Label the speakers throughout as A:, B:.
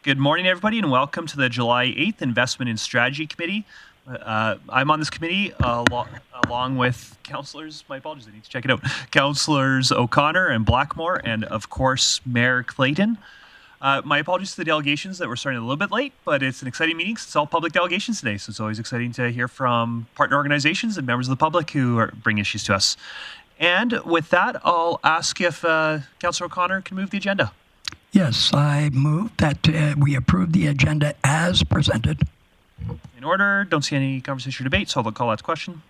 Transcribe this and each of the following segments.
A: Good morning, everybody, and welcome to the July 8th Investment and Strategy Committee. I'm on this committee along with councillors, my apologies, I need to check it out, councillors O'Connor and Blackmore, and of course, Mayor Clayton. My apologies to the delegations that we're starting a little bit late, but it's an exciting meeting because it's all public delegations today, so it's always exciting to hear from partner organizations and members of the public who bring issues to us. And with that, I'll ask if Councillor O'Connor can move the agenda.
B: Yes, I move that we approve the agenda as presented.
A: In order, don't see any conversation or debate, so I'll call that to question.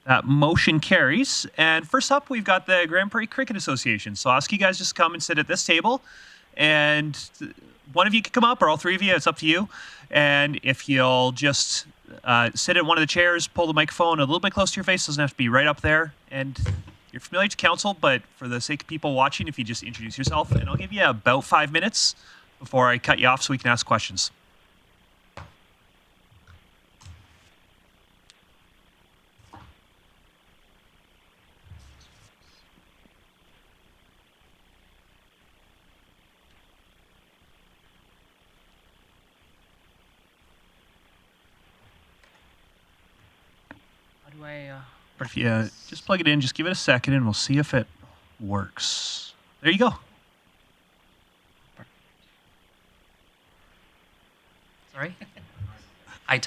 A: That motion carries. And first up, we've got the Grande Prairie Cricket Association. So I'll ask you guys just come and sit at this table. And one of you can come up, or all three of you, it's up to you. And if you'll just sit at one of the chairs, pull the microphone a little bit close to your face, doesn't have to be right up there. And you're familiar to council, but for the sake of people watching, if you just introduce yourself, and I'll give you about 5 minutes before I cut you off so we can ask questions. But if you just plug it in, just give it a second, and we'll see if it works. There you go.
C: Sorry? I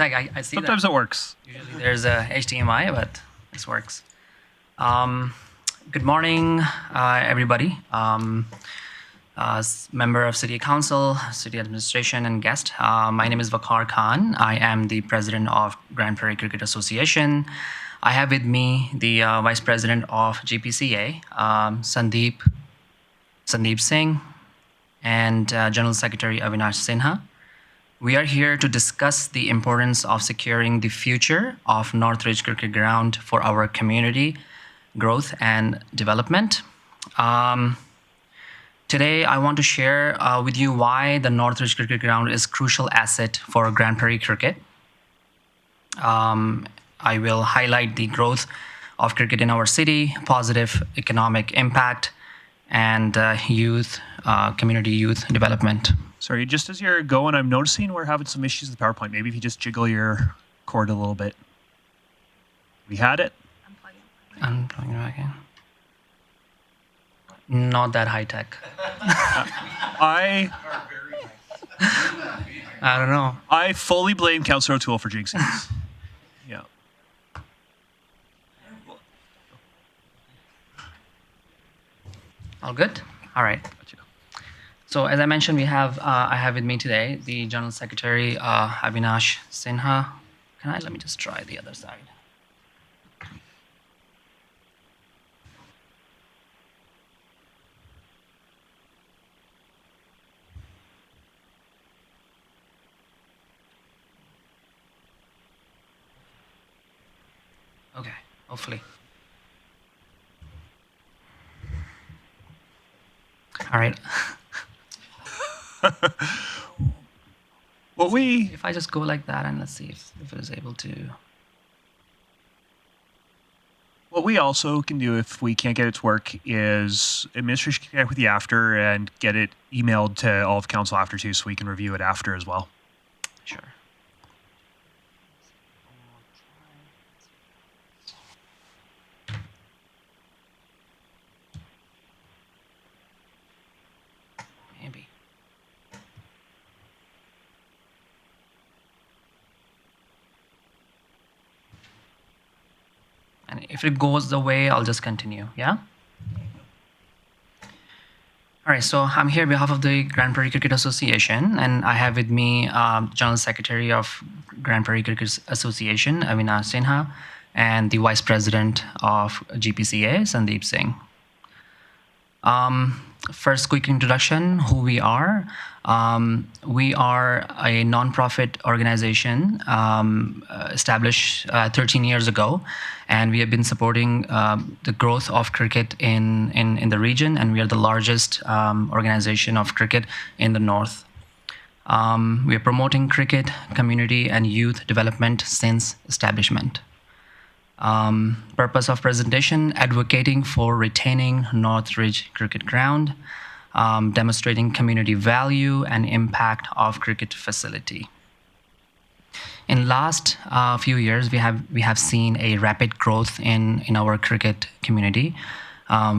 C: see
A: Sometimes
C: that.
A: it works.
C: Usually there's a HDMI, but this works. Good morning, everybody. As member of City Council, City Administration, and guest. My name is Vakar Khan. I am the president of Grande Prairie Cricket Association. I have with me the vice president of GPCA, Sandeep Singh, and General Secretary Avinash Sinha. We are here to discuss the importance of securing the future of Northridge Cricket Ground for our community growth and development. Today, I want to share with you why the Northridge Cricket Ground is a crucial asset for Grande Prairie Cricket. I will highlight the growth of cricket in our city, positive economic impact, and community youth development.
A: Sorry, just as you're going, I'm noticing we're having some issues with the PowerPoint. Maybe if you just jiggle your cord a little bit. We had it?
C: I'm plugging it back in. Not that high tech.
A: I
C: don't know.
A: I fully blame Councillor O'Toole for jinxing this. Yeah.
C: All good? All right.
A: Gotcha.
C: So as I mentioned, I have with me today the General Secretary, Avinash Sinha. Let me just try the other side. Okay, hopefully. All right. If I just go like that, and let's see if it is able to.
A: What we also can do if we can't get it to work is administration can connect with you after and get it emailed to all of council after too, so we can review it after as well.
C: Sure. Maybe. And if it goes the way, I'll just continue, yeah? All right, so I'm here on behalf of the Grande Prairie Cricket Association, and I have with me General Secretary of Grande Prairie Cricket Association, Avinash Sinha, and the Vice President of GPCA, Sandeep Singh. First, quick introduction, who we are. We are a nonprofit organization established 13 years ago, and we have been supporting the growth of cricket in the region, and we are the largest organization of cricket in the north. We are promoting cricket, community, and youth development since establishment. Purpose of presentation: advocating for retaining Northridge Cricket Ground, demonstrating community value and impact of cricket facility. In last few years, we have seen a rapid growth in our cricket community.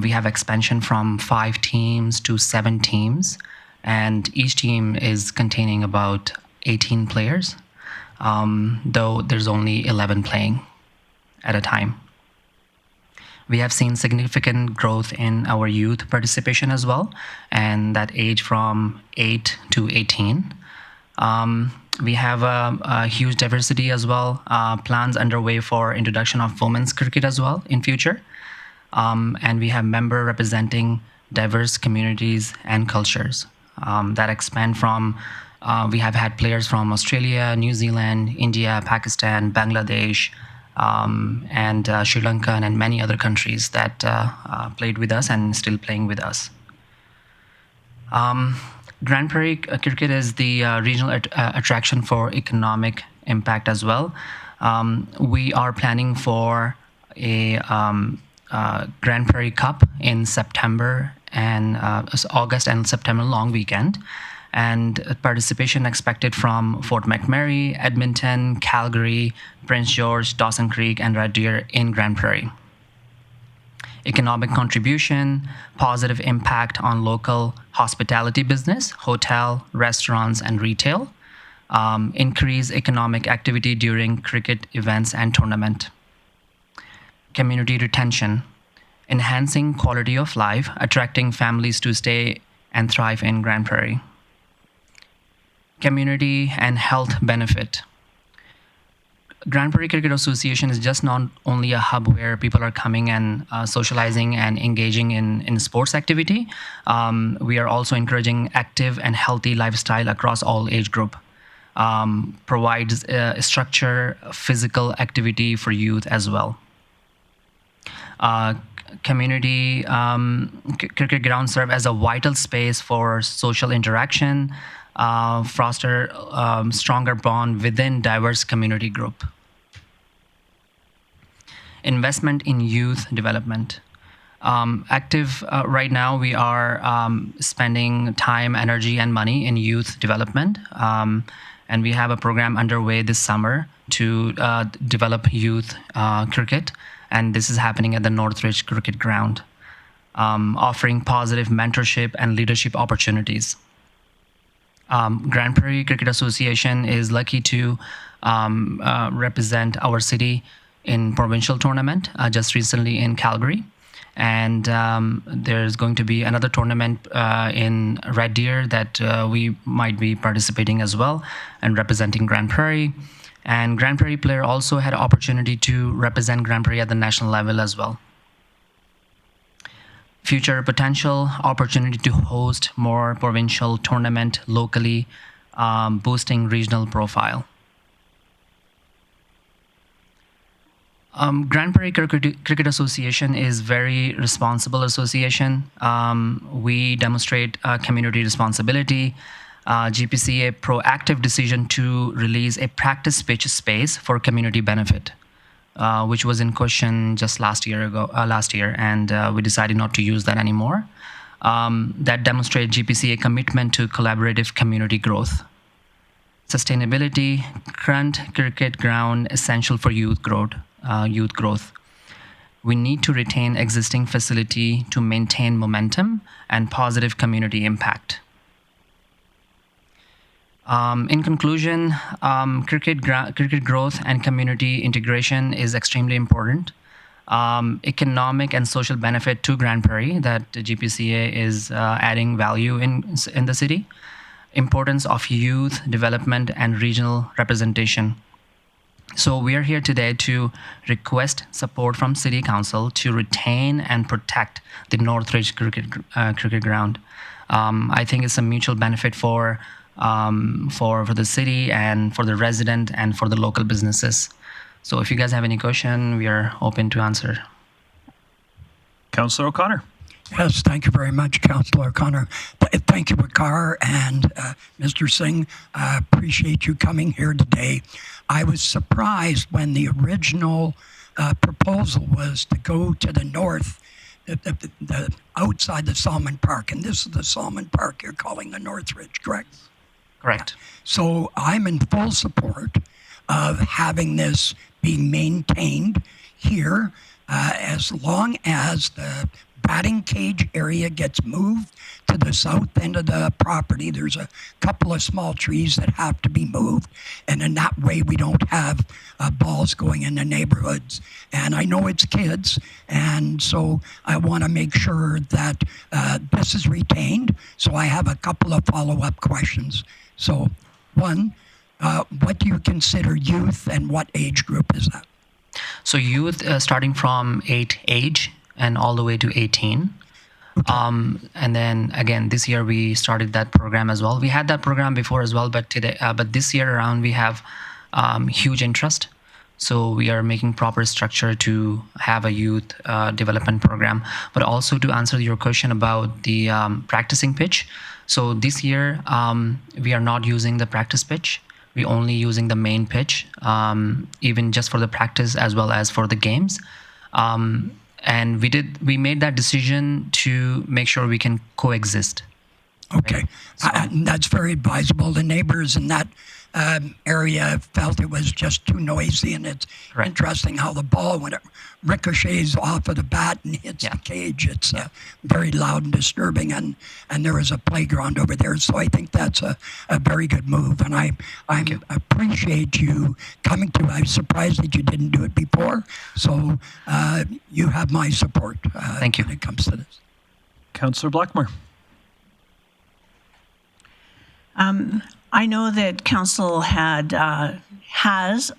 C: We have expansion from 5 teams to 7 teams, and each team is containing about 18 players, though there's only 11 playing at a time. We have seen significant growth in our youth participation as well, and that age from 8 to 18. We have a huge diversity as well. Plans underway for introduction of women's cricket as well in future. And we have member representing diverse communities and cultures that expand from, we have had players from Australia, New Zealand, India, Pakistan, Bangladesh, and Sri Lanka, and many other countries that played with us and still playing with us. Grande Prairie cricket is the regional attraction for economic impact as well. We are planning for a Grande Prairie Cup in September and August and September long weekend, and participation expected from Fort McMurray, Edmonton, Calgary, Prince George, Dawson Creek, and Red Deer in Grande Prairie. Economic contribution: positive impact on local hospitality business, hotel, restaurants, and retail. Increase economic activity during cricket events and tournament. Community retention: enhancing quality of life, attracting families to stay and thrive in Grande Prairie. Community and health benefit: Grande Prairie Cricket Association is just not only a hub where people are coming and socializing and engaging in sports activity. We are also encouraging active and healthy lifestyle across all age group. Provides structure, physical activity for youth as well. Community cricket grounds serve as a vital space for social interaction, foster stronger bond within diverse community group. Investment in youth development. Active right now, we are spending time, energy, and money in youth development, and we have a program underway this summer to develop youth cricket, and this is happening at the Northridge Cricket Ground, offering positive mentorship and leadership opportunities. Grande Prairie Cricket Association is lucky to represent our city in provincial tournament just recently in Calgary, and there's going to be another tournament in Red Deer that we might be participating as well and representing Grande Prairie. And Grande Prairie player also had opportunity to represent Grande Prairie at the national level as well. Future potential: opportunity to host more provincial tournament locally, boosting regional profile. Grande Prairie Cricket Association is very responsible association. We demonstrate community responsibility. GPCA proactive decision to release a practice pitch space for community benefit, which was in question just last year, and we decided not to use that anymore. That demonstrates GPCA commitment to collaborative community growth. Sustainability: current cricket ground essential for youth growth. We need to retain existing facility to maintain momentum and positive community impact. In conclusion, cricket growth and community integration is extremely important. Economic and social benefit to Grande Prairie that the GPCA is adding value in the city. Importance of youth development and regional representation. So we are here today to request support from City Council to retain and protect the Northridge Cricket Ground. I think it's a mutual benefit for the city and for the resident and for the local businesses. So if you guys have any question, we are open to answer.
A: Councillor O'Connor.
B: Yes, thank you very much, Councillor O'Connor. Thank you, Waqar and Mr. Singh. I appreciate you coming here today. I was surprised when the original proposal was to go to the north, the outside the Salmon Park, and this is the Salmon Park you're calling the Northridge, correct?
C: Correct.
B: So I'm in full support of having this being maintained here as long as the batting cage area gets moved to the south end of the property. There's a couple of small trees that have to be moved, and in that way we don't have balls going in the neighborhoods. And I know it's kids, and so I want to make sure that this is retained. So I have a couple of follow-up questions. So, one, what do you consider youth, and what age group is that?
C: So youth starting from 8 age and all the way to 18. And then again, this year we started that program as well. We had that program before as well, but this year around we have huge interest. So we are making proper structure to have a youth development program. But also to answer your question about the practicing pitch. So this year we are not using the practice pitch. We're only using the main pitch, even just for the practice as well as for the games. And we made that decision to make sure we can coexist.
B: Okay, right? That's very advisable. The neighbors in that area felt it was just too noisy, and it's
C: Correct.
B: Interesting how the ball, when it ricochets off of the bat and hits the cage, it's very loud and disturbing, and there is a playground over there, so I think that's a very good move, and I appreciate you coming to. I'm surprised that you didn't do it before, so you have my support
C: Thank you.
B: when it comes to this.
A: Councillor Blackmore.
D: I know that council has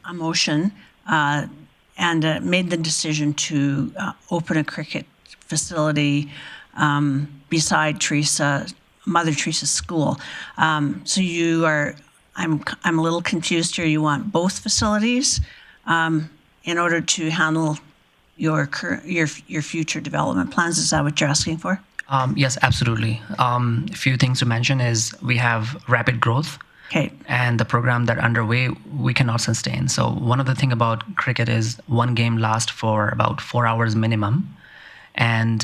D: a motion and made the decision to open a cricket facility beside Mother Teresa's school. So you are, I'm a little confused here. You want both facilities in order to handle your future development plans. Is that what you're asking for?
C: Yes, absolutely. A few things to mention is we have rapid growth.
D: Okay.
C: And the program that underway, we cannot sustain. So one of the thing about cricket is one game lasts for about 4 hours minimum. And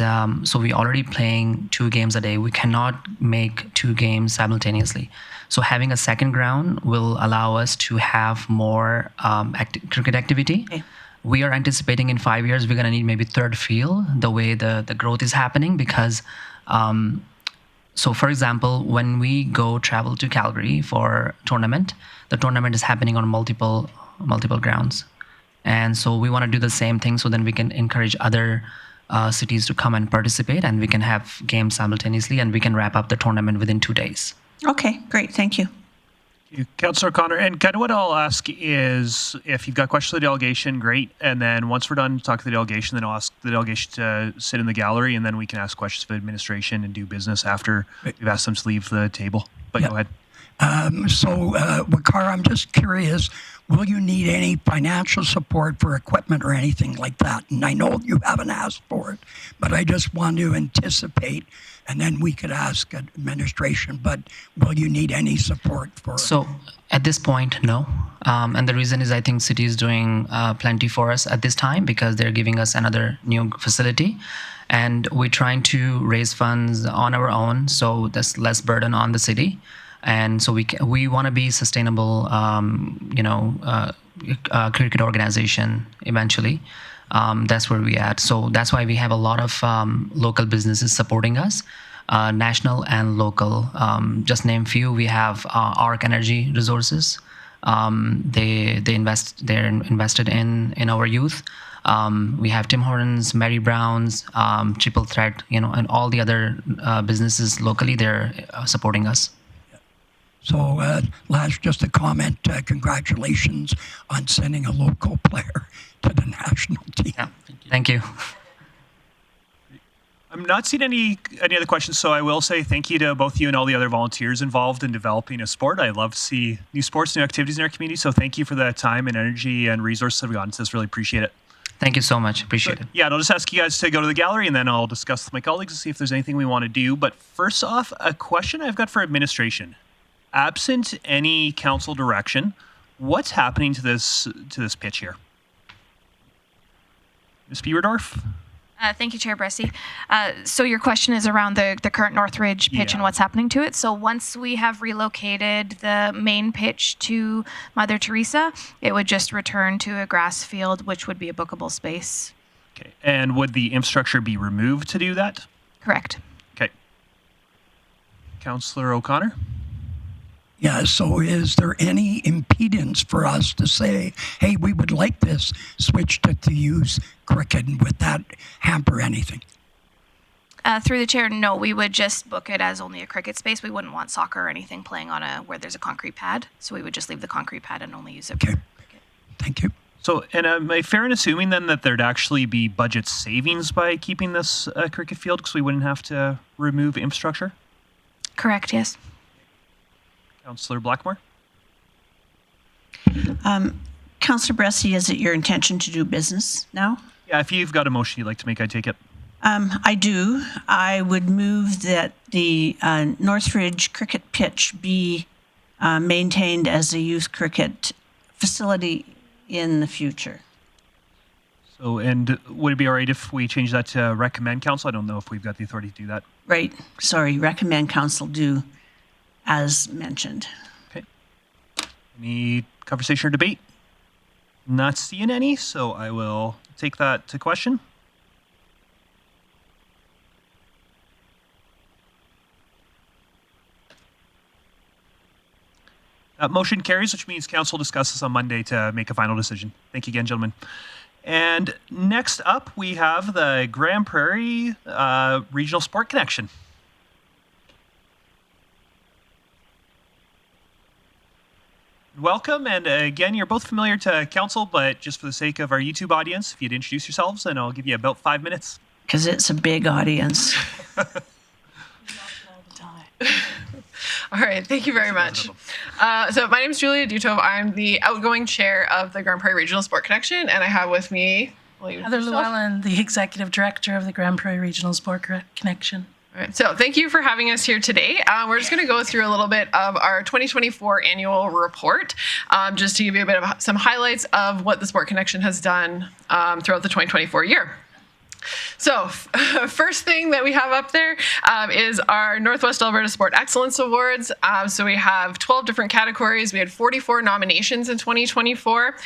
C: so we're already playing 2 games a day. We cannot make 2 games simultaneously. So having a second ground will allow us to have more cricket activity.
D: Okay.
C: We are anticipating in 5 years, we're going to need maybe third field, the way the growth is happening, because so for example, when we go travel to Calgary for tournament, the tournament is happening on multiple grounds. And so we want to do the same thing, so then we can encourage other cities to come and participate, and we can have games simultaneously, and we can wrap up the tournament within 2 days.
D: Okay, great. Thank you.
A: Councillor O'Connor, and kind of what I'll ask is, if you've got questions to the delegation, great. And then once we're done talking to the delegation, then I'll ask the delegation to sit in the gallery, and then we can ask questions of administration and do business after we've asked them to leave the table. But go ahead.
B: Waqar, I'm just curious, will you need any financial support for equipment or anything like that? And I know you haven't asked for it, but I just want to anticipate, and then we could ask administration, but will you need any support for it?
C: So at this point, no. And the reason is I think city is doing plenty for us at this time, because they're giving us another new facility. And we're trying to raise funds on our own, so there's less burden on the city. And so we want to be sustainable, cricket organization eventually. That's where we at. So that's why we have a lot of local businesses supporting us, national and local. Just name few. We have Arc Energy Resources. They're invested in our youth. We have Tim Hortons, Mary Brown's, Triple Threat, and all the other businesses locally. They're supporting us.
B: So last, just a comment, congratulations on sending a local player to the national team.
C: Yeah, thank you.
A: I'm not seeing any other questions, so I will say thank you to both you and all the other volunteers involved in developing a sport. I love to see new sports, new activities in our community, so thank you for the time and energy and resources that we've gotten to this. Really appreciate it.
C: Thank you so much. Appreciate it.
A: Yeah, and I'll just ask you guys to go to the gallery, and then I'll discuss with my colleagues to see if there's anything we want to do. But first off, a question I've got for administration. Absent any council direction, what's happening to this pitch here? Ms. Bierdorf?
E: Thank you, Chair Bressi. So your question is around the current Northridge pitch and what's happening to it. So once we have relocated the main pitch to Mother Teresa, it would just return to a grass field, which would be a bookable space.
A: Okay. And would the infrastructure be removed to do that?
E: Correct.
A: Okay. Councillor O'Connor?
B: Yeah, so is there any impedance for us to say, hey, we would like this switched to use cricket? Would that hamper anything?
E: Through the chair, no, we would just book it as only a cricket space. We wouldn't want soccer or anything playing on where there's a concrete pad. So we would just leave the concrete pad and only use it for cricket.
B: Thank you.
A: So, and am I fair in assuming then that there'd actually be budget savings by keeping this cricket field because we wouldn't have to remove infrastructure?
E: Correct, yes.
A: Councillor Blackmore?
D: Councillor Bressi, is it your intention to do business now?
A: Yeah, if you've got a motion you'd like to make, I take it.
D: I do. I would move that the Northridge cricket pitch be maintained as a youth cricket facility in the future.
A: So, and would it be all right if we change that to recommend council? I don't know if we've got the authority to do that.
D: Right. Sorry. Recommend council do as mentioned.
A: Okay. Any conversation or debate? Not seeing any, so I will take that to question. Motion carries, which means council discusses on Monday to make a final decision. Thank you again, gentlemen. And next up, we have the Grande Prairie Regional Sport Connection. Welcome, and again, you're both familiar to council, but just for the sake of our YouTube audience, if you'd introduce yourselves, and I'll give you about 5 minutes.
D: Because it's a big audience.
F: All right, thank you very much. So my name is Julia Dutov. I'm the outgoing chair of the Grande Prairie Regional Sport Connection, and I have with me
G: Heather Llewellyn, the executive director of the Grande Prairie Regional Sport Connection.
F: All right, so thank you for having us here today. We're just going to go through a little bit of our 2024 annual report, just to give you a bit of some highlights of what the Sport Connection has done throughout the 2024 year. So first thing that we have up there is our Northwest Alberta Sport Excellence Awards. So we have 12 different categories. We had 44 nominations in 2024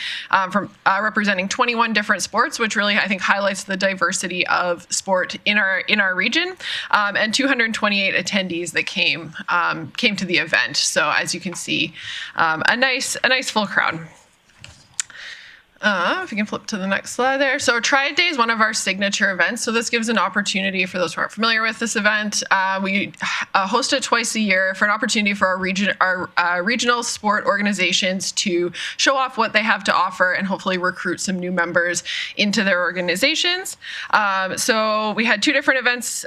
F: from representing 21 different sports, which really I think highlights the diversity of sport in our region, and 228 attendees that came to the event. So as you can see, a nice full crowd. If you can flip to the next slide there. So Triad Day is one of our signature events. So this gives an opportunity for those who aren't familiar with this event. We host it twice a year for an opportunity for our regional sport organizations to show off what they have to offer and hopefully recruit some new members into their organizations. So we had two different events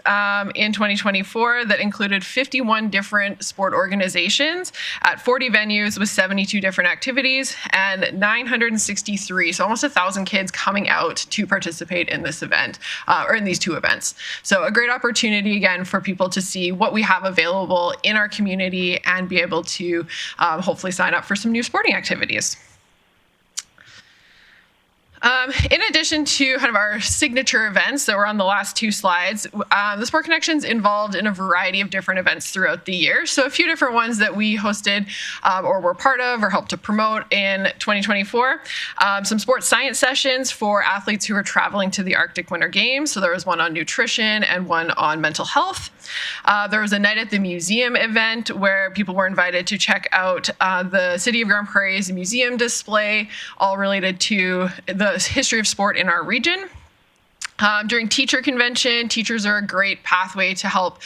F: in 2024 that included 51 different sport organizations at 40 venues with 72 different activities and 963. So almost 1,000 kids coming out to participate in this event, or in these two events. So a great opportunity, again, for people to see what we have available in our community and be able to hopefully sign up for some new sporting activities. In addition to kind of our signature events that were on the last two slides, the Sport Connection's involved in a variety of different events throughout the year. So a few different ones that we hosted or were part of or helped to promote in 2024. Some sports science sessions for athletes who are traveling to the Arctic Winter Games. So there was one on nutrition and one on mental health. There was a Night at the Museum event where people were invited to check out the City of Grande Prairie's museum display, all related to the history of sport in our region. During teacher convention, teachers are a great pathway to help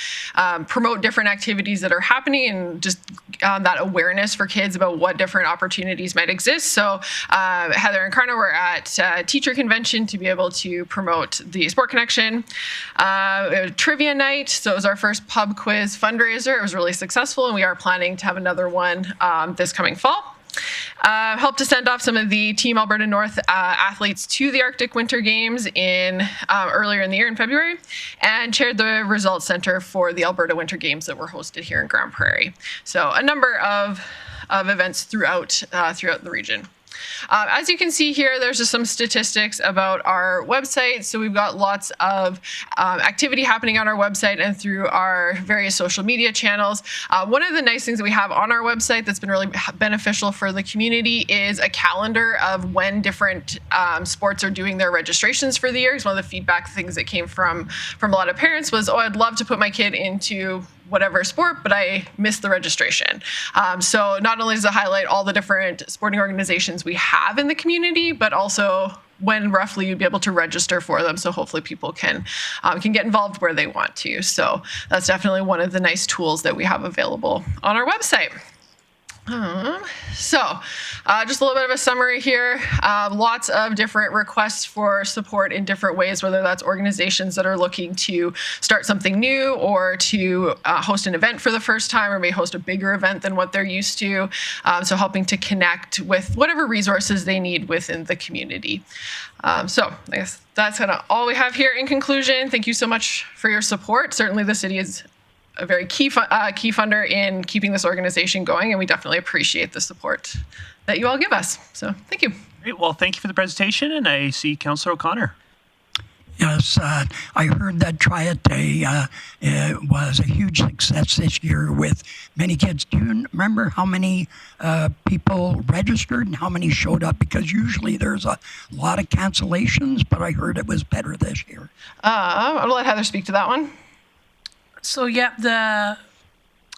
F: promote different activities that are happening and just that awareness for kids about what different opportunities might exist. So Heather and Karna were at teacher convention to be able to promote the Sport Connection. Trivia night, so it was our first pub quiz fundraiser. It was really successful, and we are planning to have another one this coming fall. Helped to send off some of the Team Alberta North athletes to the Arctic Winter Games earlier in the year in February, and chaired the Results Center for the Alberta Winter Games that were hosted here in Grande Prairie. So a number of events throughout the region. As you can see here, there's just some statistics about our website. So we've got lots of activity happening on our website and through our various social media channels. One of the nice things that we have on our website that's been really beneficial for the community is a calendar of when different sports are doing their registrations for the year. One of the feedback things that came from a lot of parents was, oh, I'd love to put my kid into whatever sport, but I missed the registration. So not only does it highlight all the different sporting organizations we have in the community, but also when roughly you'd be able to register for them. So hopefully people can get involved where they want to. So that's definitely one of the nice tools that we have available on our website. Just a little bit of a summary here. Lots of different requests for support in different ways, whether that's organizations that are looking to start something new or to host an event for the first time, or may host a bigger event than what they're used to. So helping to connect with whatever resources they need within the community. So I guess that's kind of all we have here. In conclusion, thank you so much for your support. Certainly the city is a very key funder in keeping this organization going, and we definitely appreciate the support that you all give us. So thank you.
A: Great. Well, thank you for the presentation, and I see Councillor O'Connor.
B: Yes, I heard that Triad Day was a huge success this year with many kids. Do you remember how many people registered and how many showed up? Because usually there's a lot of cancellations, but I heard it was better this year.
F: I'll let Heather speak to that one.
G: So yeah,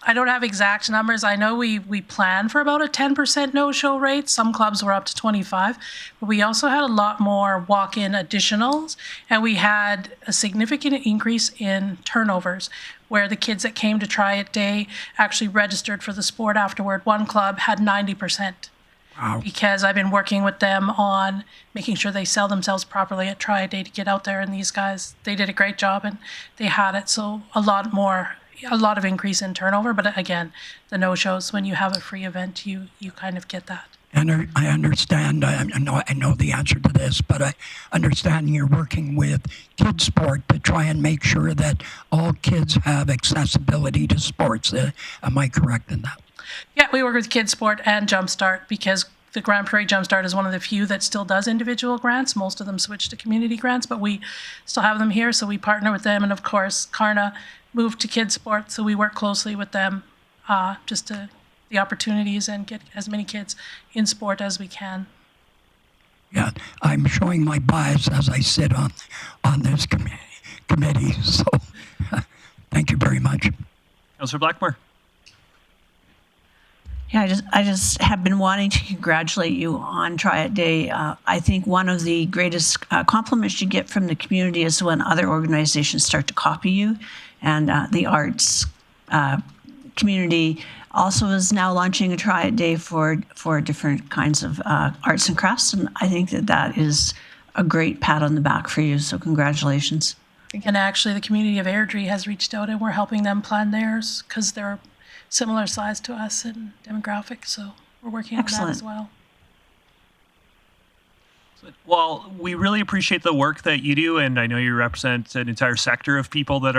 G: I don't have exact numbers. I know we planned for about a 10% no-show rate. Some clubs were up to 25, but we also had a lot more walk-in additionals, and we had a significant increase in turnovers, where the kids that came to Triad Day actually registered for the sport afterward. One club had 90%.
B: Wow.
G: Because I've been working with them on making sure they sell themselves properly at Triad Day to get out there. And these guys, they did a great job and they had it. So a lot of increase in turnover. But again, the no-shows, when you have a free event, you kind of get that.
B: And I understand, I know the answer to this, but I understand you're working with Kids Sport to try and make sure that all kids have accessibility to sports. Am I correct in that?
G: Yeah, we work with Kids Sport and Jumpstart because the Grande Prairie Jumpstart is one of the few that still does individual grants. Most of them switch to community grants, but we still have them here, so we partner with them. And of course, Karna moved to Kids Sport, so we work closely with them just to the opportunities and get as many kids in sport as we can.
B: Yeah, I'm showing my bias as I sit on this committee. So thank you very much.
A: Councillor Blackmore.
D: Yeah, I just have been wanting to congratulate you on Triad Day. I think one of the greatest compliments you get from the community is when other organizations start to copy you. And the arts community also is now launching a Triad Day for different kinds of arts and crafts. And I think that is a great pat on the back for you. So congratulations.
G: And actually, the community of Airdrie has reached out and we're helping them plan theirs because they're similar size to us in demographics, so we're working on that as well.
A: Well, we really appreciate the work that you do, and I know you represent an entire sector of people that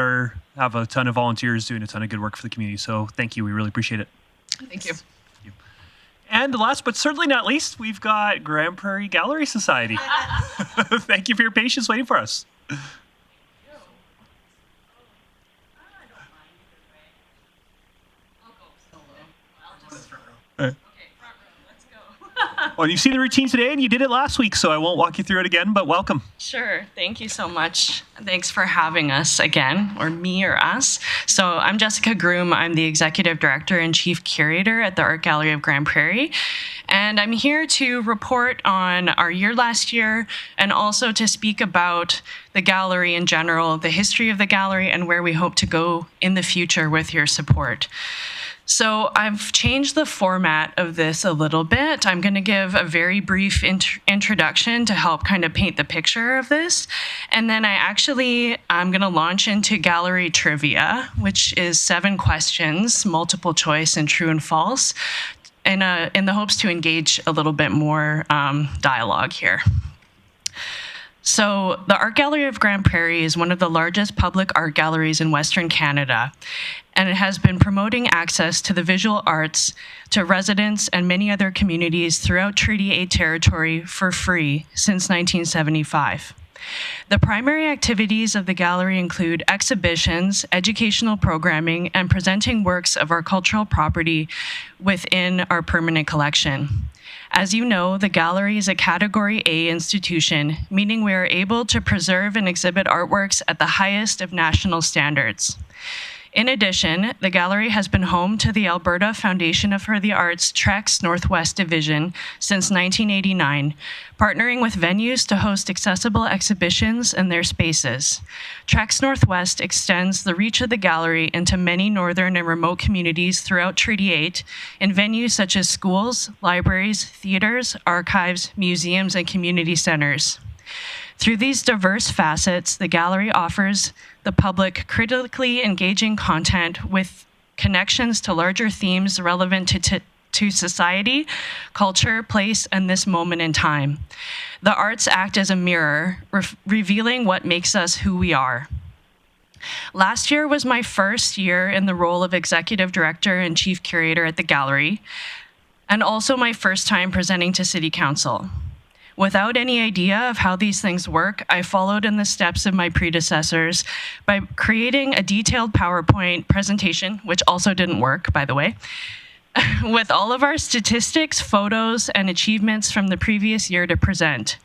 A: have a ton of volunteers doing a ton of good work for the community. So thank you. We really appreciate it.
F: Thank you.
A: And last but certainly not least, we've got Grande Prairie Gallery Society. Thank you for your patience waiting for us. Well, you've seen the routine today, and you did it last week, so I won't walk you through it again, but welcome.
H: Sure. Thank you so much. Thanks for having us again, or me or us. So I'm Jessica Groom. I'm the Executive Director and Chief Curator at the Art Gallery of Grande Prairie. And I'm here to report on our year last year and also to speak about the gallery in general, the history of the gallery, and where we hope to go in the future with your support. So I've changed the format of this a little bit. I'm going to give a very brief introduction to help kind of paint the picture of this. And then I'm going to launch into gallery trivia, which is 7 questions, multiple choice and true and false, in the hopes to engage a little bit more dialogue here. So the Art Gallery of Grande Prairie is one of the largest public art galleries in Western Canada, and it has been promoting access to the visual arts to residents and many other communities throughout Treaty 8 territory for free since 1975. The primary activities of the gallery include exhibitions, educational programming, and presenting works of our cultural property within our permanent collection. As you know, the gallery is a Category A institution, meaning we are able to preserve and exhibit artworks at the highest of national standards. In addition, the gallery has been home to the Alberta Foundation for the Arts TREX Northwest Division since 1989, partnering with venues to host accessible exhibitions in their spaces. TREX Northwest extends the reach of the gallery into many northern and remote communities throughout Treaty 8 in venues such as schools, libraries, theaters, archives, museums, and community centers. Through these diverse facets, the gallery offers the public critically engaging content with connections to larger themes relevant to society, culture, place, and this moment in time. The arts act as a mirror, revealing what makes us who we are. Last year was my first year in the role of Executive Director and Chief Curator at the gallery, and also my first time presenting to City Council. Without any idea of how these things work, I followed in the steps of my predecessors by creating a detailed PowerPoint presentation, which also didn't work, by the way, with all of our statistics, photos, and achievements from the previous year to present.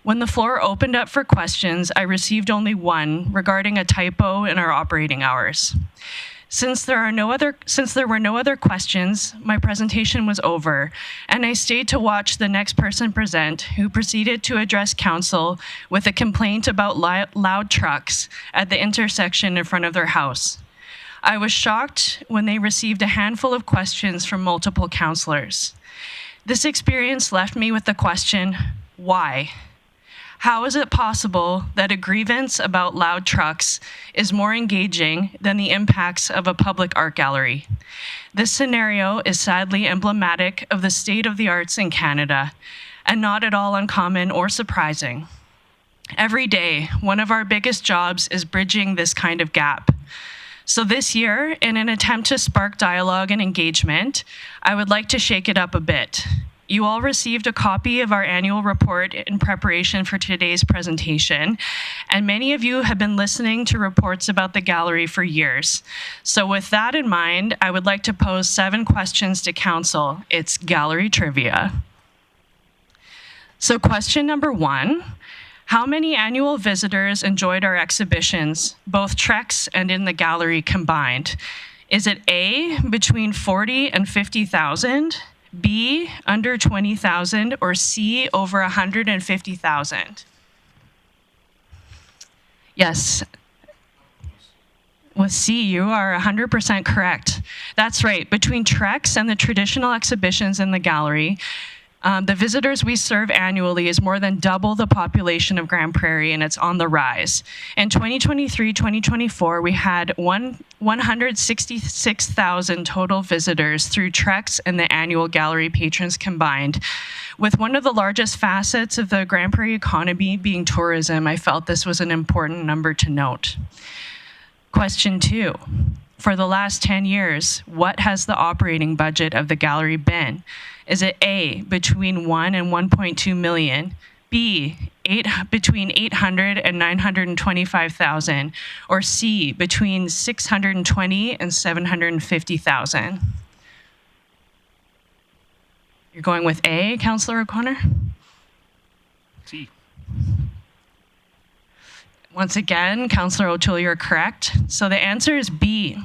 H: When the floor opened up for questions, I received only one regarding a typo in our operating hours. Since there were no other questions, my presentation was over, and I stayed to watch the next person present, who proceeded to address council with a complaint about loud trucks at the intersection in front of their house. I was shocked when they received a handful of questions from multiple councillors. This experience left me with the question, why? How is it possible that a grievance about loud trucks is more engaging than the impacts of a public art gallery? This scenario is sadly emblematic of the state of the arts in Canada, and not at all uncommon or surprising. Every day, one of our biggest jobs is bridging this kind of gap. So this year, in an attempt to spark dialogue and engagement, I would like to shake it up a bit. You all received a copy of our annual report in preparation for today's presentation, and many of you have been listening to reports about the gallery for years. So with that in mind, I would like to pose 7 questions to council. It's gallery trivia. So question number 1, how many annual visitors enjoyed our exhibitions, both TREX and in the gallery combined? Is it A, between 40 and 50,000? B, under 20,000, or C, over 150,000? Yes. With C, you are 100% correct. That's right. Between TREX and the traditional exhibitions in the gallery, the visitors we serve annually is more than double the population of Grande Prairie, and it's on the rise. In 2023-2024, we had 166,000 total visitors through TREX and the annual gallery patrons combined. With one of the largest facets of the Grande Prairie economy being tourism, I felt this was an important number to note. Question 2. For the last 10 years, what has the operating budget of the gallery been? Is it A, between 1 and 1.2 million, B, between 800 and 925,000, or C, between 620 and 750,000? You're going with A, Councillor O'Connor?
A: C.
H: Once again, Councillor O'Toole, you're correct. So the answer is B.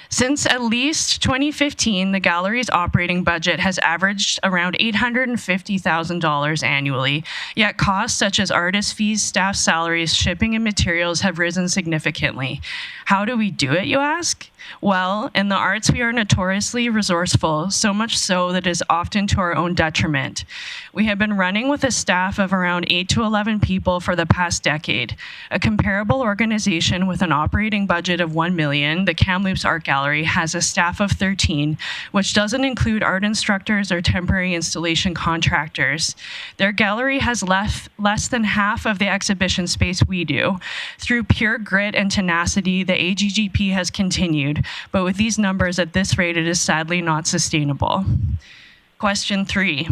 H: Since at least 2015, the gallery's operating budget has averaged around $850,000 annually, yet costs such as artist fees, staff salaries, shipping, and materials have risen significantly. How do we do it, you ask? Well, in the arts, we are notoriously resourceful, so much so that it is often to our own detriment. We have been running with a staff of around 8 to 11 people for the past decade. A comparable organization with an operating budget of $1 million, the Kamloops Art Gallery, has a staff of 13, which doesn't include art instructors or temporary installation contractors. Their gallery has less than half of the exhibition space we do. Through pure grit and tenacity, the AGGP has continued, but with these numbers at this rate, it is sadly not sustainable. Question 3.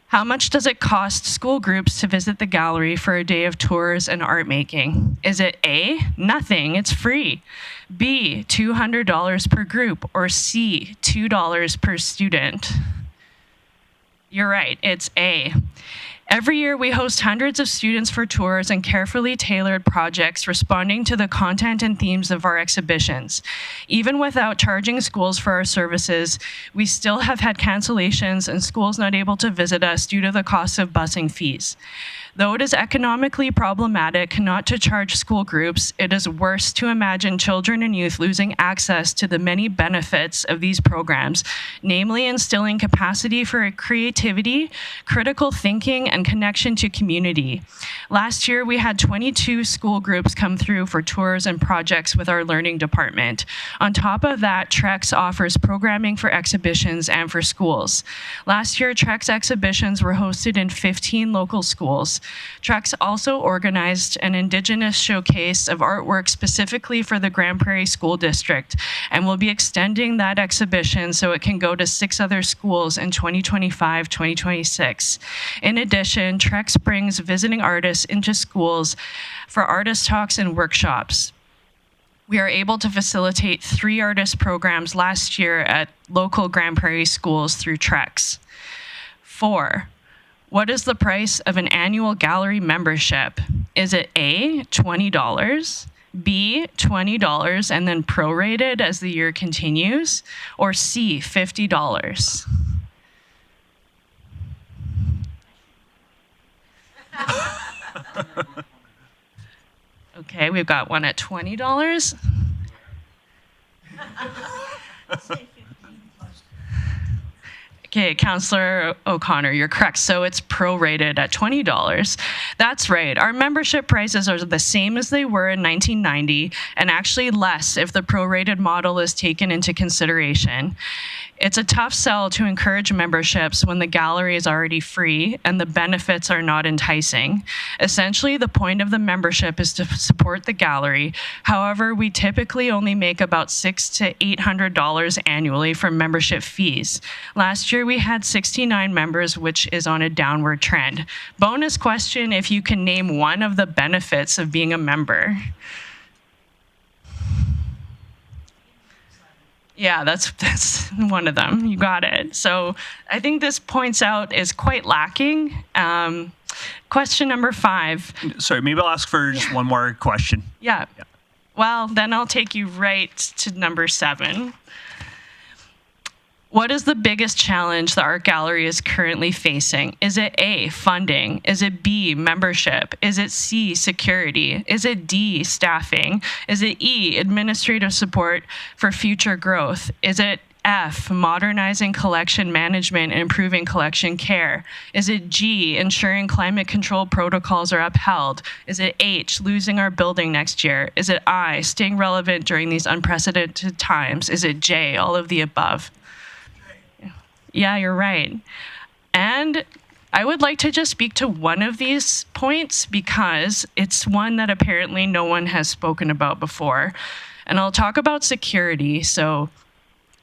H: How much does it cost school groups to visit the gallery for a day of tours and art making? Is it A, nothing, it's free, B, $200 per group, or C, $2 per student? You're right, it's A. Every year, we host hundreds of students for tours and carefully tailored projects responding to the content and themes of our exhibitions. Even without charging schools for our services, we still have had cancellations and schools not able to visit us due to the cost of busing fees. Though it is economically problematic not to charge school groups, it is worse to imagine children and youth losing access to the many benefits of these programs, namely instilling capacity for creativity, critical thinking, and connection to community. Last year, we had 22 school groups come through for tours and projects with our learning department. On top of that, TREX offers programming for exhibitions and for schools. Last year, TREX exhibitions were hosted in 15 local schools. TREX also organized an Indigenous showcase of artwork specifically for the Grande Prairie School District, and will be extending that exhibition so it can go to 6 other schools in 2025-2026. In addition, TREX brings visiting artists into schools for artist talks and workshops. We are able to facilitate 3 artist programs last year at local Grande Prairie schools through TREX. 4. What is the price of an annual gallery membership? Is it A, $20, B, $20 and then prorated as the year continues, or C, $50? Okay, we've got one at $20. Okay, Councillor O'Connor, you're correct. So it's prorated at $20. That's right. Our membership prices are the same as they were in 1990, and actually less if the prorated model is taken into consideration. It's a tough sell to encourage memberships when the gallery is already free and the benefits are not enticing. Essentially, the point of the membership is to support the gallery. However, we typically only make about $600 to $800 annually from membership fees. Last year, we had 69 members, which is on a downward trend. Bonus question, if you can name one of the benefits of being a member. Yeah, that's one of them. You got it. So I think this points out is quite lacking. Question number 5.
A: Sorry, maybe I'll ask for just one more question.
H: Yeah. Well, then I'll take you right to number 7. What is the biggest challenge the art gallery is currently facing? Is it A, funding? Is it B, membership? Is it C, security? Is it D, staffing? Is it E, administrative support for future growth? Is it F, modernizing collection management and improving collection care? Is it G, ensuring climate control protocols are upheld? Is it H, losing our building next year? Is it I, staying relevant during these unprecedented times? Is it J, all of the above? Yeah, you're right. And I would like to just speak to one of these points because it's one that apparently no one has spoken about before. And I'll talk about security. So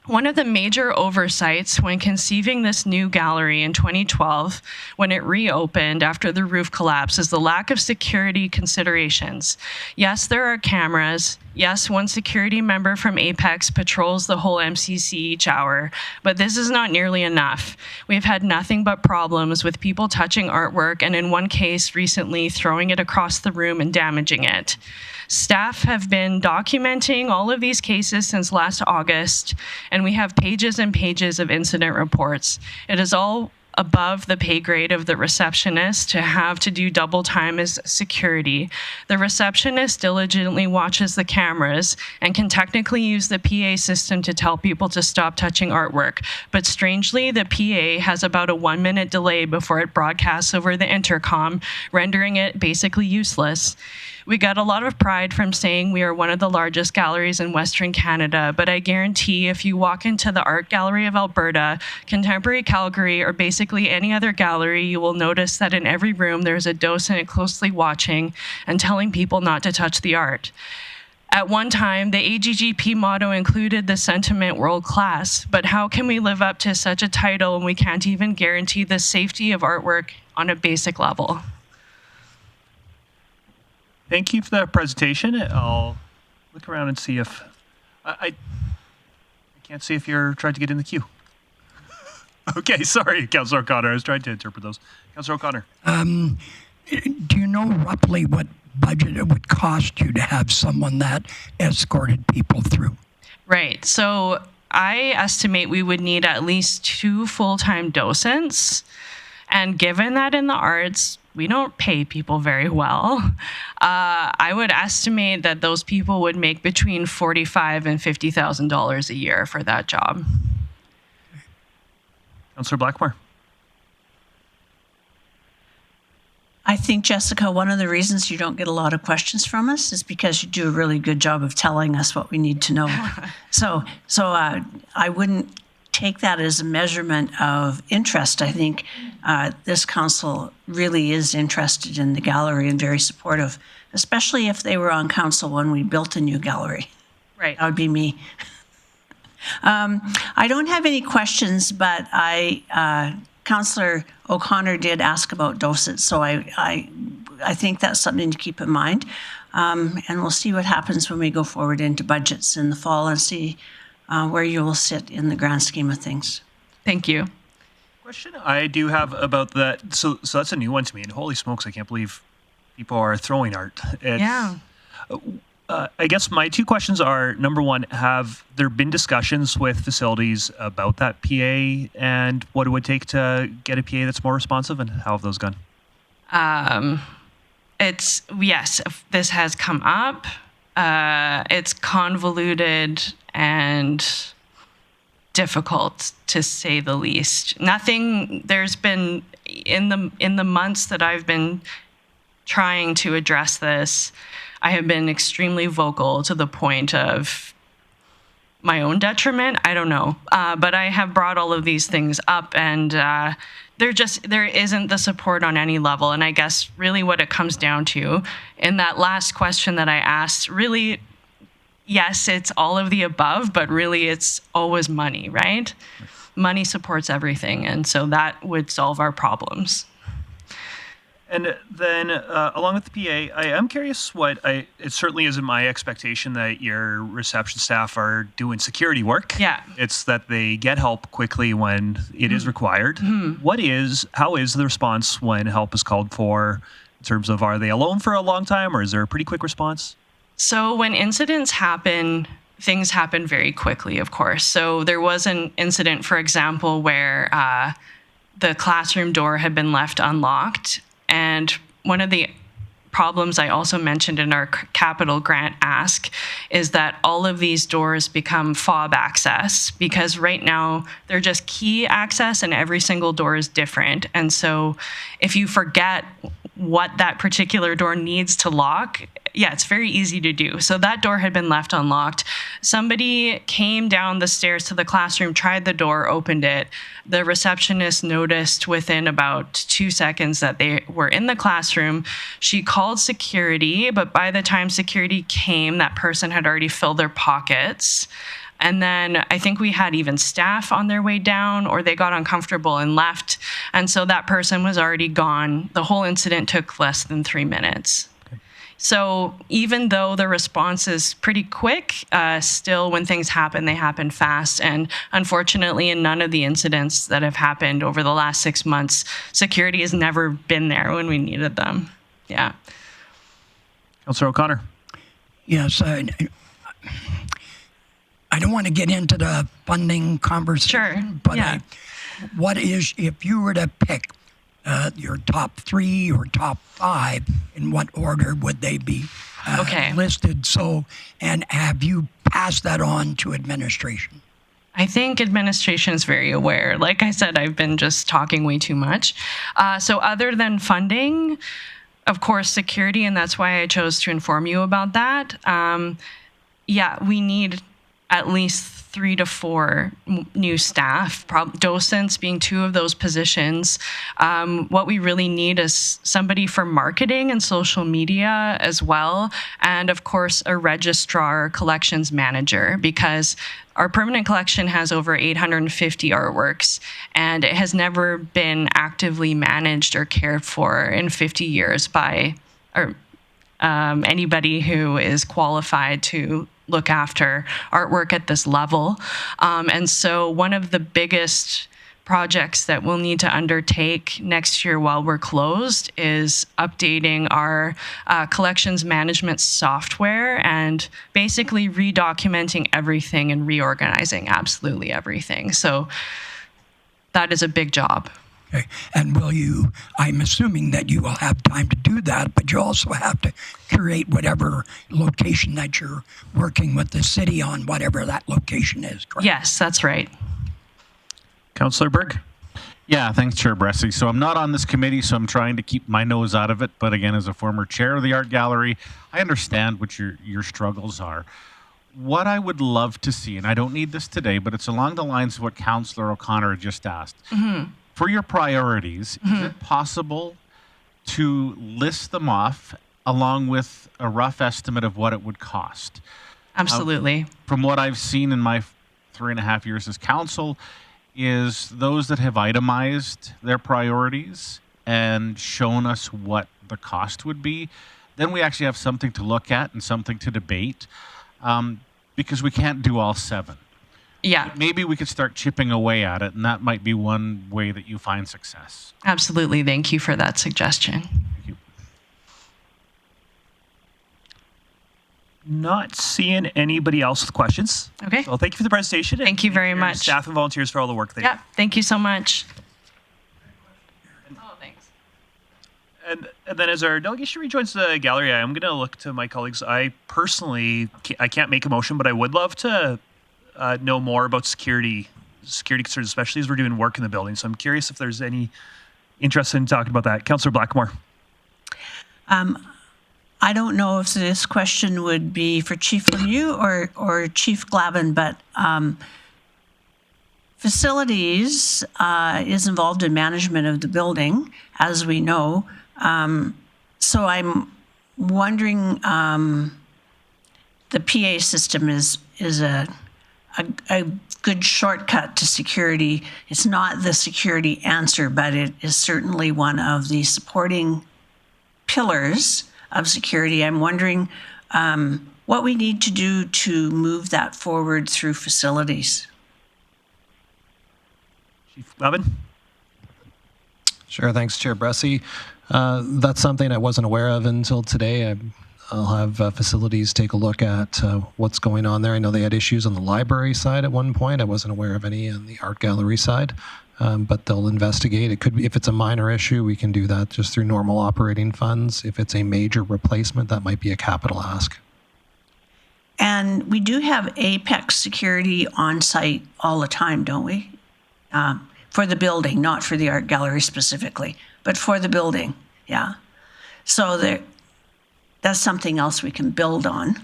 H: one of the major oversights when conceiving this new gallery in 2012, when it reopened after the roof collapse, is the lack of security considerations. Yes, there are cameras. Yes, one security member from Apex patrols the whole MCC each hour, but this is not nearly enough. We've had nothing but problems with people touching artwork, and in one case recently throwing it across the room and damaging it. Staff have been documenting all of these cases since last August, and we have pages and pages of incident reports. It is all above the pay grade of the receptionist to have to do double time as security. The receptionist diligently watches the cameras and can technically use the PA system to tell people to stop touching artwork. But strangely, the PA has about a 1-minute delay before it broadcasts over the intercom, rendering it basically useless. We got a lot of pride from saying we are one of the largest galleries in Western Canada, but I guarantee if you walk into the Art Gallery of Alberta, Contemporary Calgary, or basically any other gallery, you will notice that in every room there's a docent closely watching and telling people not to touch the art. At one time, the AGGP motto included the sentiment world class, but how can we live up to such a title when we can't even guarantee the safety of artwork on a basic level?
A: Thank you for that presentation. I'll look around and see if I can't see if you're trying to get in the queue. Okay, sorry, Councillor O'Connor. I was trying to interpret those. Councillor O'Connor.
B: Do you know roughly what budget it would cost you to have someone that escorted people through?
H: Right. So I estimate we would need at least 2 full-time docents. And given that in the arts, we don't pay people very well, I would estimate that those people would make between $45,000 and $50,000 a year for that job.
A: Councillor Blackmore.
D: I think, Jessica, one of the reasons you don't get a lot of questions from us is because you do a really good job of telling us what we need to know. So I wouldn't take that as a measurement of interest. I think this council really is interested in the gallery and very supportive, especially if they were on council when we built a new gallery.
H: Right.
D: That would be me. I don't have any questions, but Councillor O'Connor did ask about docents, so I think that's something to keep in mind. And we'll see what happens when we go forward into budgets in the fall and see where you will sit in the grand scheme of things.
H: Thank you.
A: Question I do have about that. So that's a new one to me. And holy smokes, I can't believe people are throwing art.
H: Yeah.
A: I guess my 2 questions are, number one, have there been discussions with facilities about that PA and what it would take to get a PA that's more responsive, and how have those gone?
H: Yes, this has come up. It's convoluted and difficult, to say the least. There's been, in the months that I've been trying to address this, I have been extremely vocal to the point of my own detriment. I don't know. But I have brought all of these things up, and there isn't the support on any level. And I guess really what it comes down to in that last question that I asked, really, yes, it's all of the above, but really it's always money, right? Money supports everything. And so that would solve our problems.
A: And then, along with the PA, I am curious it certainly isn't my expectation that your reception staff are doing security work.
H: Yeah.
A: It's that they get help quickly when it is required. How is the response when help is called for, in terms of, are they alone for a long time, or is there a pretty quick response?
H: So when incidents happen, things happen very quickly, of course. So there was an incident, for example, where the classroom door had been left unlocked. And one of the problems I also mentioned in our capital grant ask is that all of these doors become fob access, because right now they're just key access and every single door is different. And so if you forget what that particular door needs to lock, it's very easy to do. So that door had been left unlocked. Somebody came down the stairs to the classroom, tried the door, opened it. The receptionist noticed within about 2 seconds that they were in the classroom. She called security, but by the time security came, that person had already filled their pockets. And then I think we had even staff on their way down, or they got uncomfortable and left. And so that person was already gone. The whole incident took less than 3 minutes. So even though the response is pretty quick, still when things happen, they happen fast. And unfortunately, in none of the incidents that have happened over the last 6 months, security has never been there when we needed them. Yeah.
A: Councillor O'Connor.
B: Yes, I don't want to get into the funding conversation,
H: Sure.
B: but
H: Yeah.
B: what is, if you were to pick your top 3 or top 5, in what order would they be
H: Okay.
B: listed? So, and have you passed that on to administration?
H: I think administration is very aware. Like I said, I've been just talking way too much. So other than funding, of course, security, and that's why I chose to inform you about that. Yeah, we need at least 3 to 4 new staff, docents being 2 of those positions. What we really need is somebody for marketing and social media as well, and of course a registrar, collections manager, because our permanent collection has over 850 artworks, and it has never been actively managed or cared for in 50 years by anybody who is qualified to look after artwork at this level. And so one of the biggest projects that we'll need to undertake next year while we're closed is updating our collections management software and basically redocumenting everything and reorganizing absolutely everything. So that is a big job.
B: Okay. And will you, I'm assuming that you will have time to do that, but you also have to curate whatever location that you're working with the city on, whatever that location is, correct?
H: Yes, that's right.
A: Councillor Berg?
I: Yeah, thanks, Chair Bressy. So I'm not on this committee, so I'm trying to keep my nose out of it. But again, as a former chair of the art gallery, I understand what your struggles are. What I would love to see, and I don't need this today, but it's along the lines of what Councillor O'Connor just asked. Mm-hmm. For your priorities, is it possible to list them off along with a rough estimate of what it would cost?
H: Absolutely.
I: From what I've seen in my 3.5 years as council, is those that have itemized their priorities and shown us what the cost would be, then we actually have something to look at and something to debate, because we can't do all 7.
H: Yeah.
I: Maybe we could start chipping away at it, and that might be one way that you find success.
H: Absolutely. Thank you for that suggestion.
I: Thank you.
A: Not seeing anybody else with questions.
H: Okay.
A: Well, thank you for the presentation.
H: Thank you very
A: your
H: much.
A: Staff and volunteers for all the work they do.
H: Yeah. Thank you so much. Oh, thanks.
A: And then as our delegation rejoins the gallery, I'm going to look to my colleagues. I personally, I can't make a motion, but I would love to know more about security concerns, especially as we're doing work in the building. So I'm curious if there's any interest in talking about that. Councillor Blackmore.
D: I don't know if this question would be for Chief Lemieux or Chief Glavin, but facilities is involved in management of the building, as we know. So I'm wondering, the PA system is a good shortcut to security. It's not the security answer, but it is certainly one of the supporting pillars of security. I'm wondering what we need to do to move that forward through facilities.
A: Chief Glavin.
J: Sure, thanks, Chair Bressy. That's something I wasn't aware of until today. I'll have facilities take a look at what's going on there. I know they had issues on the library side at one point. I wasn't aware of any on the art gallery side, but they'll investigate. It could be, if it's a minor issue, we can do that just through normal operating funds. If it's a major replacement, that might be a capital ask.
D: And we do have Apex security on site all the time, don't we? For the building, not for the art gallery specifically, but for the building, yeah. So that's something else we can build on.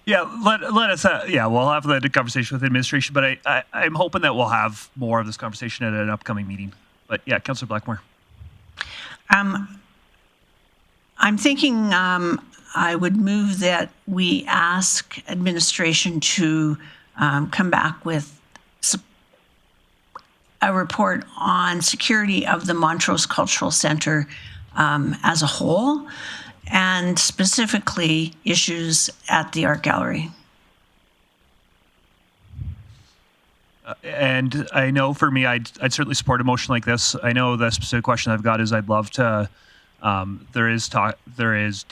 A: Yeah, let us. We'll have the conversation with administration, but I'm hoping that we'll have more of this conversation at an upcoming meeting. But yeah, Councillor Blackmore.
D: I'm thinking I would move that we ask administration to come back with a report on security of the Montrose Cultural Centre as a whole, and specifically issues at the art gallery.
A: And I know for me, I'd certainly support a motion like this. I know the specific question I've got is I'd love to. Do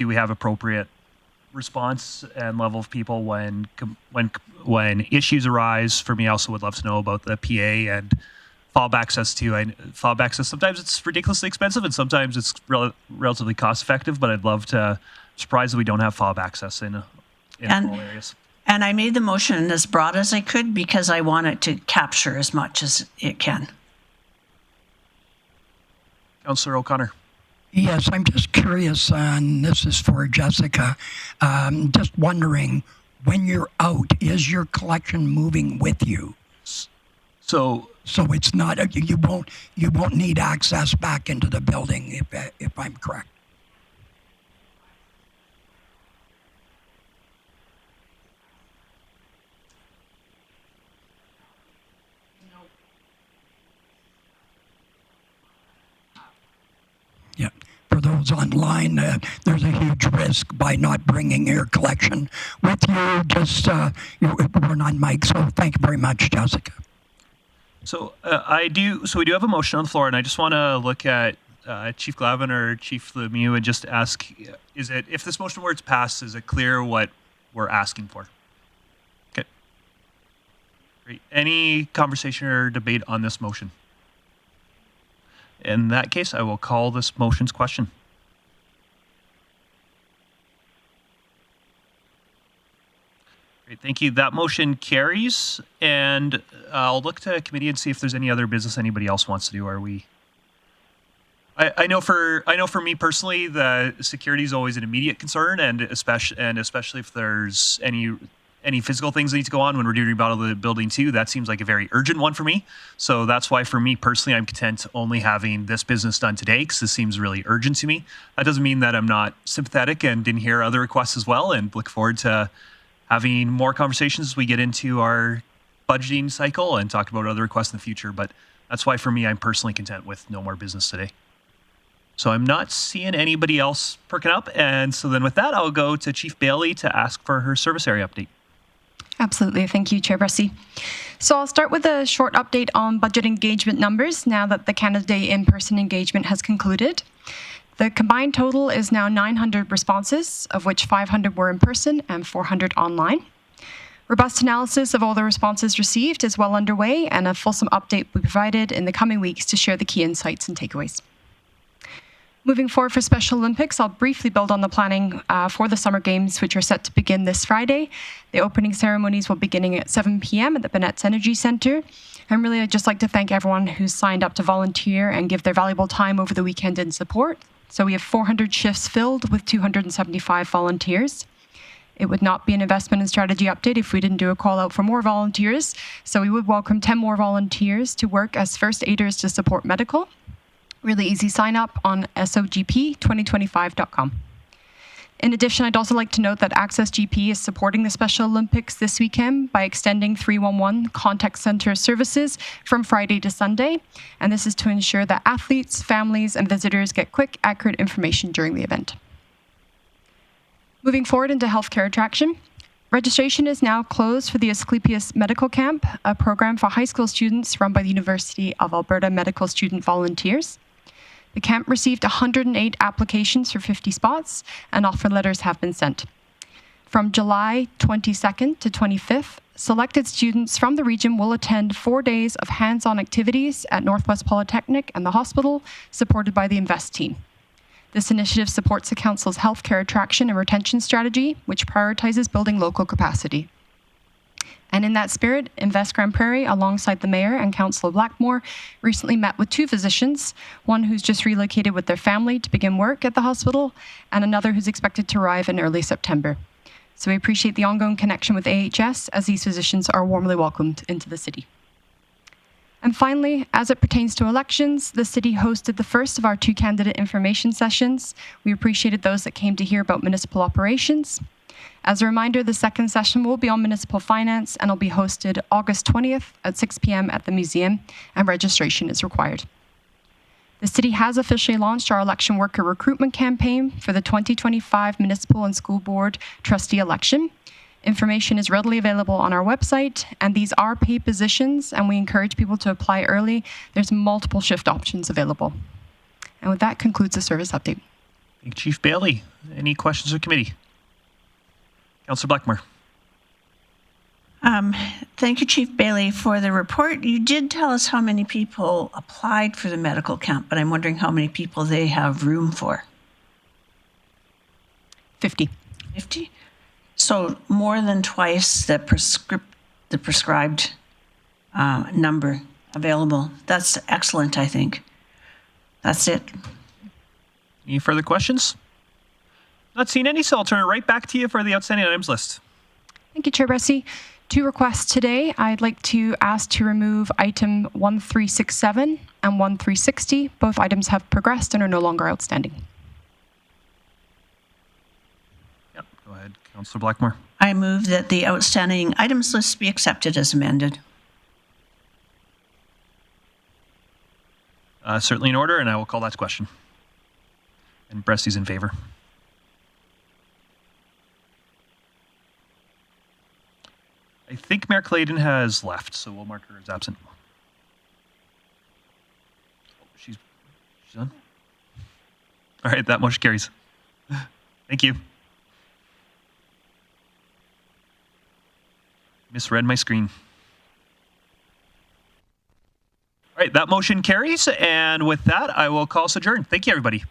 A: we have appropriate response and level of people when issues arise. For me, I also would love to know about the PA and fob access too. Fob access, sometimes it's ridiculously expensive and sometimes it's relatively cost effective, but I'd love to, surprised that we don't have fob access in all areas.
D: And I made the motion as broad as I could because I want it to capture as much as it can.
A: Councillor O'Connor.
B: Yes, I'm just curious, and this is for Jessica. Just wondering, when you're out, is your collection moving with you?
A: So
B: it's not you won't need access back into the building if I'm correct. Yeah. For those online, there's a huge risk by not bringing your collection with you. Just we're on mic, so thank you very much, Jessica.
A: So So we do have a motion on the floor, and I just want to look at Chief Glavin or Chief Lemieux and just ask: if this motion were to pass, is it clear what we're asking for? Okay. Great. Any conversation or debate on this motion? In that case, I will call this motion's question. Great, thank you. That motion carries, and I'll look to committee and see if there's any other business anybody else wants to do. Are we? I know for me personally, the security is always an immediate concern, and especially if there's any physical things that need to go on when we're doing remodel the building too, that seems like a very urgent one for me. So that's why for me personally, I'm content only having this business done today because this seems really urgent to me. That doesn't mean that I'm not sympathetic and didn't hear other requests as well, and look forward to having more conversations as we get into our budgeting cycle and talk about other requests in the future. But that's why for me, I'm personally content with no more business today. So I'm not seeing anybody else perking up. And so then with that, I'll go to Chief Bailey to ask for her service area update.
K: Absolutely. Thank you, Chair Bressy. So I'll start with a short update on budget engagement numbers now that the Canada Day in-person engagement has concluded. The combined total is now 900 responses, of which 500 were in person and 400 online. Robust analysis of all the responses received is well underway, and a fulsome update will be provided in the coming weeks to share the key insights and takeaways. Moving forward for Special Olympics, I'll briefly build on the planning for the Summer Games, which are set to begin this Friday. The opening ceremonies will be beginning at 7 p.m. at the Bennett's Energy Centre. And really, I'd just like to thank everyone who's signed up to volunteer and give their valuable time over the weekend in support. So we have 400 shifts filled with 275 volunteers. It would not be an investment and strategy update if we didn't do a call out for more volunteers. So we would welcome 10 more volunteers to work as first aiders to support medical. Really easy sign up on sogp2025.com. In addition, I'd also like to note that Access GP is supporting the Special Olympics this weekend by extending 311 contact center services from Friday to Sunday. And this is to ensure that athletes, families, and visitors get quick, accurate information during the event. Moving forward into healthcare attraction. Registration is now closed for the Asclepius Medical Camp, a program for high school students run by the University of Alberta Medical Student Volunteers. The camp received 108 applications for 50 spots, and offer letters have been sent. From July 22nd to 25th, selected students from the region will attend 4 days of hands-on activities at Northwest Polytechnic and the hospital, supported by the INVEST team. This initiative supports the Council's healthcare attraction and retention strategy, which prioritizes building local capacity. And in that spirit, INVEST Grande Prairie, alongside the Mayor and Councillor Blackmore, recently met with 2 physicians, one who's just relocated with their family to begin work at the hospital, and another who's expected to arrive in early September. So we appreciate the ongoing connection with AHS, as these physicians are warmly welcomed into the city. And finally, as it pertains to elections, the city hosted the first of our 2 candidate information sessions. We appreciated those that came to hear about municipal operations. As a reminder, the second session will be on municipal finance and will be hosted August 20th at 6 p.m. at the museum, and registration is required. The city has officially launched our election worker recruitment campaign for the 2025 municipal and school board trustee election. Information is readily available on our website, and these are paid positions, and we encourage people to apply early. There's multiple shift options available. And with that concludes the service update.
A: Thank you, Chief Bailey. Any questions for committee? Councillor Blackmore.
D: Thank you, Chief Bailey, for the report. You did tell us how many people applied for the medical camp, but I'm wondering how many people they have room for.
K: 50.
D: 50? So more than twice the prescribed number available. That's excellent, I think. That's it.
A: Any further questions? Not seeing any, so I'll turn it right back to you for the outstanding items list.
K: Thank you, Chair Bressy. 2 requests today. I'd like to ask to remove item 1367 and 1360. Both items have progressed and are no longer outstanding.
A: Yep, go ahead, Councillor Blackmore.
D: I move that the outstanding items list be accepted as amended.
A: Certainly in order, and I will call that to question. And Bressy's in favor. I think Mayor Clayton has left, so we'll mark her as absent. Oh, she's done? All right, that motion carries. Thank you. Misread my screen. All right, that motion carries, and with that, I will call us adjourned. Thank you, everybody.